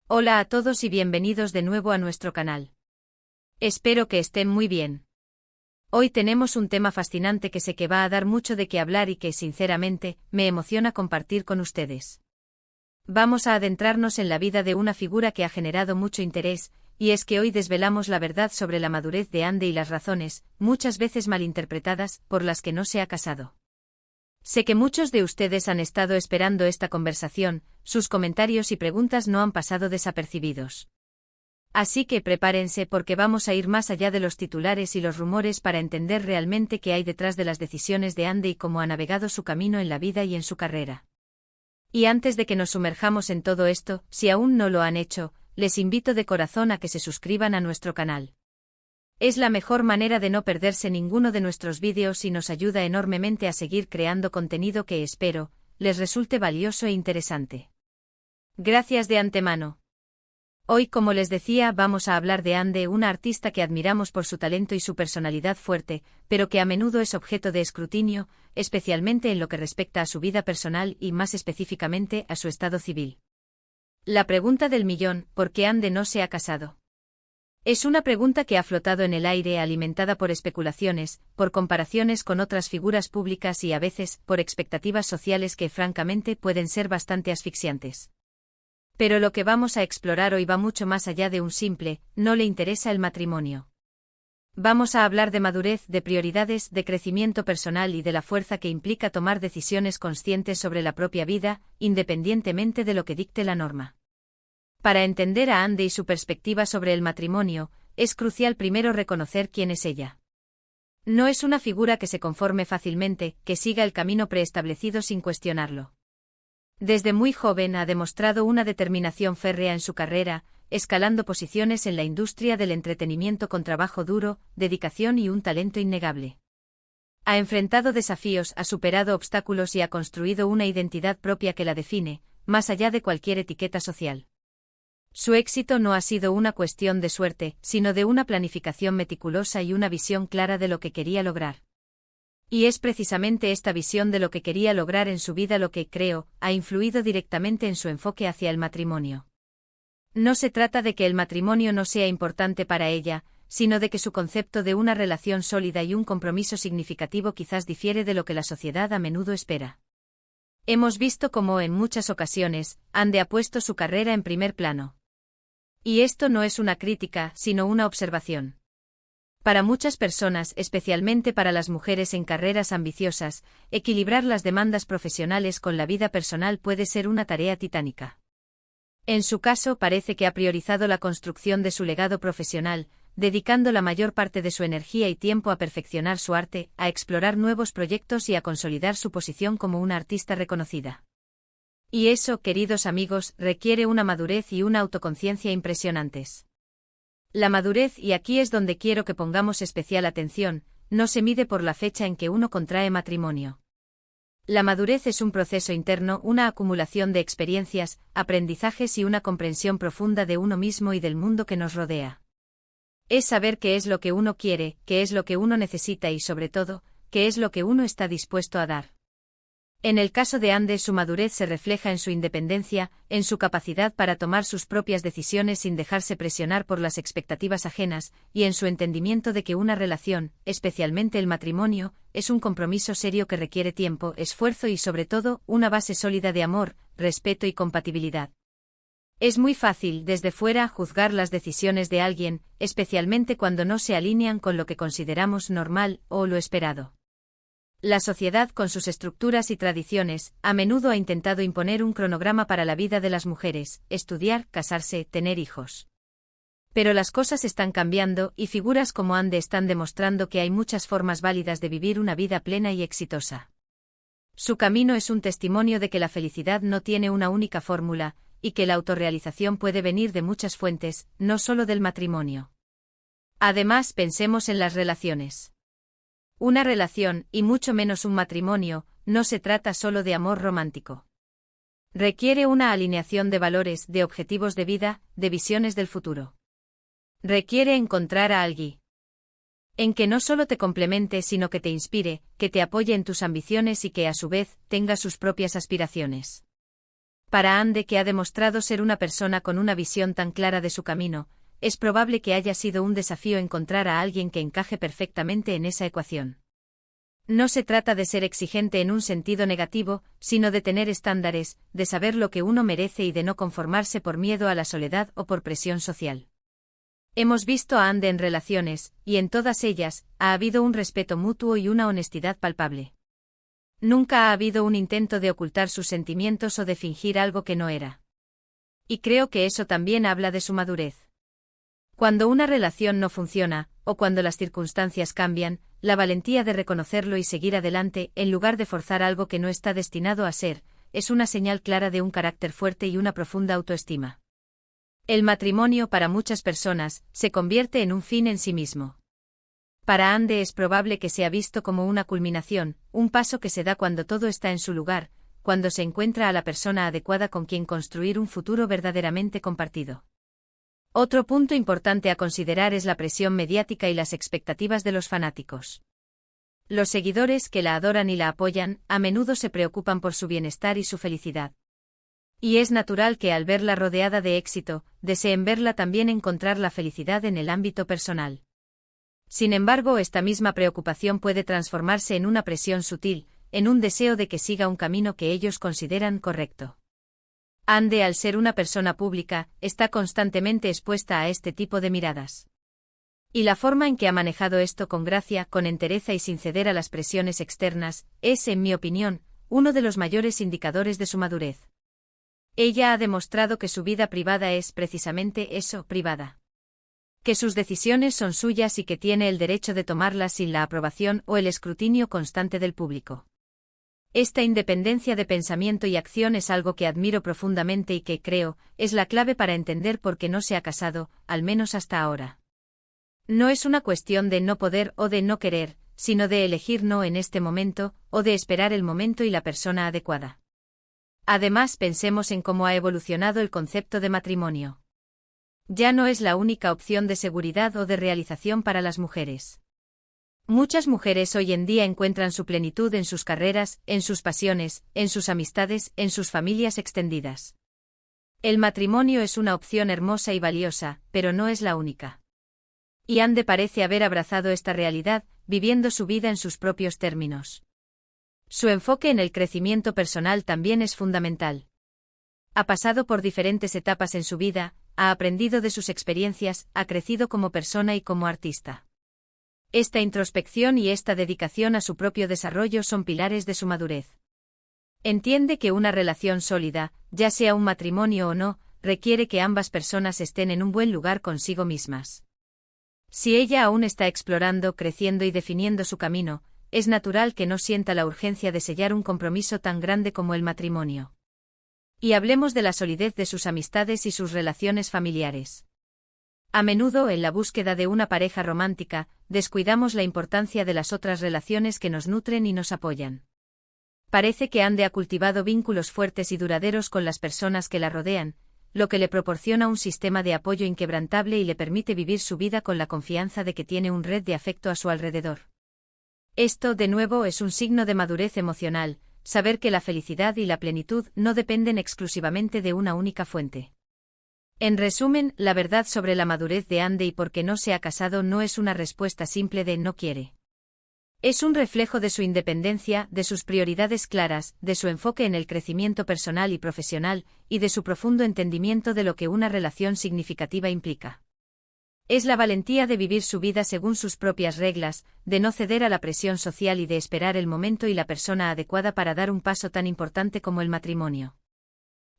Hola a todos y bienvenidos de nuevo a nuestro canal. Espero que estén muy bien. Hoy tenemos un tema fascinante que sé que va a dar mucho de qué hablar y que, sinceramente, me emociona compartir con ustedes. Vamos a adentrarnos en la vida de una figura que ha generado mucho interés, y es que hoy desvelamos la verdad sobre la madurez de Ande y las razones, muchas veces malinterpretadas, por las que no se ha casado. Sé que muchos de ustedes han estado esperando esta conversación, sus comentarios y preguntas no han pasado desapercibidos. Así que prepárense porque vamos a ir más allá de los titulares y los rumores para entender realmente qué hay detrás de las decisiones de Ande y cómo ha navegado su camino en la vida y en su carrera. Y antes de que nos sumerjamos en todo esto, si aún no lo han hecho, les invito de corazón a que se suscriban a nuestro canal. Es la mejor manera de no perderse ninguno de nuestros vídeos y nos ayuda enormemente a seguir creando contenido que espero les resulte valioso e interesante. Gracias de antemano. Hoy, como les decía, vamos a hablar de Ande, una artista que admiramos por su talento y su personalidad fuerte, pero que a menudo es objeto de escrutinio, especialmente en lo que respecta a su vida personal y más específicamente a su estado civil. La pregunta del millón: ¿por qué Ande no se ha casado? Es una pregunta que ha flotado en el aire, alimentada por especulaciones, por comparaciones con otras figuras públicas y a veces por expectativas sociales que francamente pueden ser bastante asfixiantes. Pero lo que vamos a explorar hoy va mucho más allá de un simple «no le interesa el matrimonio». Vamos a hablar de madurez, de prioridades, de crecimiento personal y de la fuerza que implica tomar decisiones conscientes sobre la propia vida, independientemente de lo que dicte la norma. Para entender a Ande y su perspectiva sobre el matrimonio, es crucial primero reconocer quién es ella. No es una figura que se conforme fácilmente, que siga el camino preestablecido sin cuestionarlo. Desde muy joven ha demostrado una determinación férrea en su carrera, escalando posiciones en la industria del entretenimiento con trabajo duro, dedicación y un talento innegable. Ha enfrentado desafíos, ha superado obstáculos y ha construido una identidad propia que la define, más allá de cualquier etiqueta social. Su éxito no ha sido una cuestión de suerte, sino de una planificación meticulosa y una visión clara de lo que quería lograr. Y es precisamente esta visión de lo que quería lograr en su vida lo que, creo, ha influido directamente en su enfoque hacia el matrimonio. No se trata de que el matrimonio no sea importante para ella, sino de que su concepto de una relación sólida y un compromiso significativo quizás difiere de lo que la sociedad a menudo espera. Hemos visto cómo en muchas ocasiones, Ande ha puesto su carrera en primer plano. Y esto no es una crítica, sino una observación. Para muchas personas, especialmente para las mujeres en carreras ambiciosas, equilibrar las demandas profesionales con la vida personal puede ser una tarea titánica. En su caso, parece que ha priorizado la construcción de su legado profesional, dedicando la mayor parte de su energía y tiempo a perfeccionar su arte, a explorar nuevos proyectos y a consolidar su posición como una artista reconocida. Y eso, queridos amigos, requiere una madurez y una autoconciencia impresionantes. La madurez, y aquí es donde quiero que pongamos especial atención, no se mide por la fecha en que uno contrae matrimonio. La madurez es un proceso interno, una acumulación de experiencias, aprendizajes y una comprensión profunda de uno mismo y del mundo que nos rodea. Es saber qué es lo que uno quiere, qué es lo que uno necesita y, sobre todo, qué es lo que uno está dispuesto a dar. En el caso de Ande, su madurez se refleja en su independencia, en su capacidad para tomar sus propias decisiones sin dejarse presionar por las expectativas ajenas, y en su entendimiento de que una relación, especialmente el matrimonio, es un compromiso serio que requiere tiempo, esfuerzo y, sobre todo, una base sólida de amor, respeto y compatibilidad. Es muy fácil, desde fuera, juzgar las decisiones de alguien, especialmente cuando no se alinean con lo que consideramos normal o lo esperado. La sociedad, con sus estructuras y tradiciones, a menudo ha intentado imponer un cronograma para la vida de las mujeres: estudiar, casarse, tener hijos. Pero las cosas están cambiando, y figuras como Ande están demostrando que hay muchas formas válidas de vivir una vida plena y exitosa. Su camino es un testimonio de que la felicidad no tiene una única fórmula, y que la autorrealización puede venir de muchas fuentes, no solo del matrimonio. Además, pensemos en las relaciones. Una relación, y mucho menos un matrimonio, no se trata solo de amor romántico. Requiere una alineación de valores, de objetivos de vida, de visiones del futuro. Requiere encontrar a alguien en que no solo te complemente, sino que te inspire, que te apoye en tus ambiciones y que, a su vez, tenga sus propias aspiraciones. Para Ande, que ha demostrado ser una persona con una visión tan clara de su camino, es probable que haya sido un desafío encontrar a alguien que encaje perfectamente en esa ecuación. No se trata de ser exigente en un sentido negativo, sino de tener estándares, de saber lo que uno merece y de no conformarse por miedo a la soledad o por presión social. Hemos visto a Ande en relaciones, y en todas ellas, ha habido un respeto mutuo y una honestidad palpable. Nunca ha habido un intento de ocultar sus sentimientos o de fingir algo que no era. Y creo que eso también habla de su madurez. Cuando una relación no funciona, o cuando las circunstancias cambian, la valentía de reconocerlo y seguir adelante, en lugar de forzar algo que no está destinado a ser, es una señal clara de un carácter fuerte y una profunda autoestima. El matrimonio, para muchas personas, se convierte en un fin en sí mismo. Para Ande es probable que sea visto como una culminación, un paso que se da cuando todo está en su lugar, cuando se encuentra a la persona adecuada con quien construir un futuro verdaderamente compartido. Otro punto importante a considerar es la presión mediática y las expectativas de los fanáticos. Los seguidores que la adoran y la apoyan, a menudo se preocupan por su bienestar y su felicidad. Y es natural que al verla rodeada de éxito, deseen verla también encontrar la felicidad en el ámbito personal. Sin embargo, esta misma preocupación puede transformarse en una presión sutil, en un deseo de que siga un camino que ellos consideran correcto. Ande, al ser una persona pública, está constantemente expuesta a este tipo de miradas. Y la forma en que ha manejado esto con gracia, con entereza y sin ceder a las presiones externas, es, en mi opinión, uno de los mayores indicadores de su madurez. Ella ha demostrado que su vida privada es precisamente eso, privada. Que sus decisiones son suyas y que tiene el derecho de tomarlas sin la aprobación o el escrutinio constante del público. Esta independencia de pensamiento y acción es algo que admiro profundamente y que, creo, es la clave para entender por qué no se ha casado, al menos hasta ahora. No es una cuestión de no poder o de no querer, sino de elegir no en este momento, o de esperar el momento y la persona adecuada. Además, pensemos en cómo ha evolucionado el concepto de matrimonio. Ya no es la única opción de seguridad o de realización para las mujeres. Muchas mujeres hoy en día encuentran su plenitud en sus carreras, en sus pasiones, en sus amistades, en sus familias extendidas. El matrimonio es una opción hermosa y valiosa, pero no es la única. Y Ande parece haber abrazado esta realidad, viviendo su vida en sus propios términos. Su enfoque en el crecimiento personal también es fundamental. Ha pasado por diferentes etapas en su vida, ha aprendido de sus experiencias, ha crecido como persona y como artista. Esta introspección y esta dedicación a su propio desarrollo son pilares de su madurez. Entiende que una relación sólida, ya sea un matrimonio o no, requiere que ambas personas estén en un buen lugar consigo mismas. Si ella aún está explorando, creciendo y definiendo su camino, es natural que no sienta la urgencia de sellar un compromiso tan grande como el matrimonio. Y hablemos de la solidez de sus amistades y sus relaciones familiares. A menudo, en la búsqueda de una pareja romántica, descuidamos la importancia de las otras relaciones que nos nutren y nos apoyan. Parece que Ande ha cultivado vínculos fuertes y duraderos con las personas que la rodean, lo que le proporciona un sistema de apoyo inquebrantable y le permite vivir su vida con la confianza de que tiene una red de afecto a su alrededor. Esto, de nuevo, es un signo de madurez emocional, saber que la felicidad y la plenitud no dependen exclusivamente de una única fuente. En resumen, la verdad sobre la madurez de Ande y por qué no se ha casado no es una respuesta simple de no quiere. Es un reflejo de su independencia, de sus prioridades claras, de su enfoque en el crecimiento personal y profesional, y de su profundo entendimiento de lo que una relación significativa implica. Es la valentía de vivir su vida según sus propias reglas, de no ceder a la presión social y de esperar el momento y la persona adecuada para dar un paso tan importante como el matrimonio.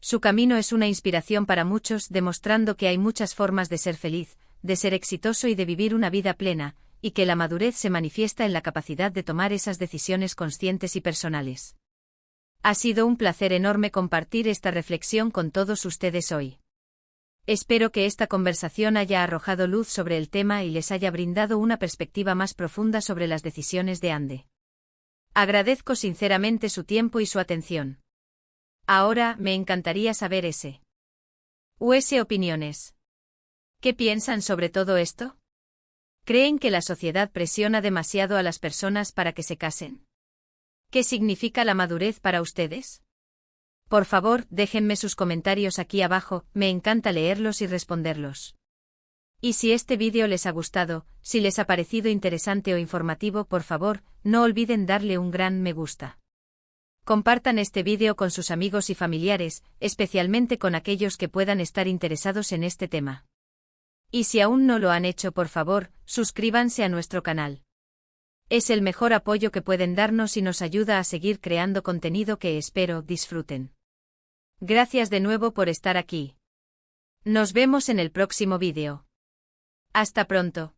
Su camino es una inspiración para muchos, demostrando que hay muchas formas de ser feliz, de ser exitoso y de vivir una vida plena, y que la madurez se manifiesta en la capacidad de tomar esas decisiones conscientes y personales. Ha sido un placer enorme compartir esta reflexión con todos ustedes hoy. Espero que esta conversación haya arrojado luz sobre el tema y les haya brindado una perspectiva más profunda sobre las decisiones de Ande. Agradezco sinceramente su tiempo y su atención. Ahora, me encantaría saber US opiniones. ¿Qué piensan sobre todo esto? ¿Creen que la sociedad presiona demasiado a las personas para que se casen? ¿Qué significa la madurez para ustedes? Por favor, déjenme sus comentarios aquí abajo, me encanta leerlos y responderlos. Y si este vídeo les ha gustado, si les ha parecido interesante o informativo, por favor, no olviden darle un gran me gusta. Compartan este vídeo con sus amigos y familiares, especialmente con aquellos que puedan estar interesados en este tema. Y si aún no lo han hecho, por favor, suscríbanse a nuestro canal. Es el mejor apoyo que pueden darnos y nos ayuda a seguir creando contenido que espero disfruten. Gracias de nuevo por estar aquí. Nos vemos en el próximo vídeo. Hasta pronto.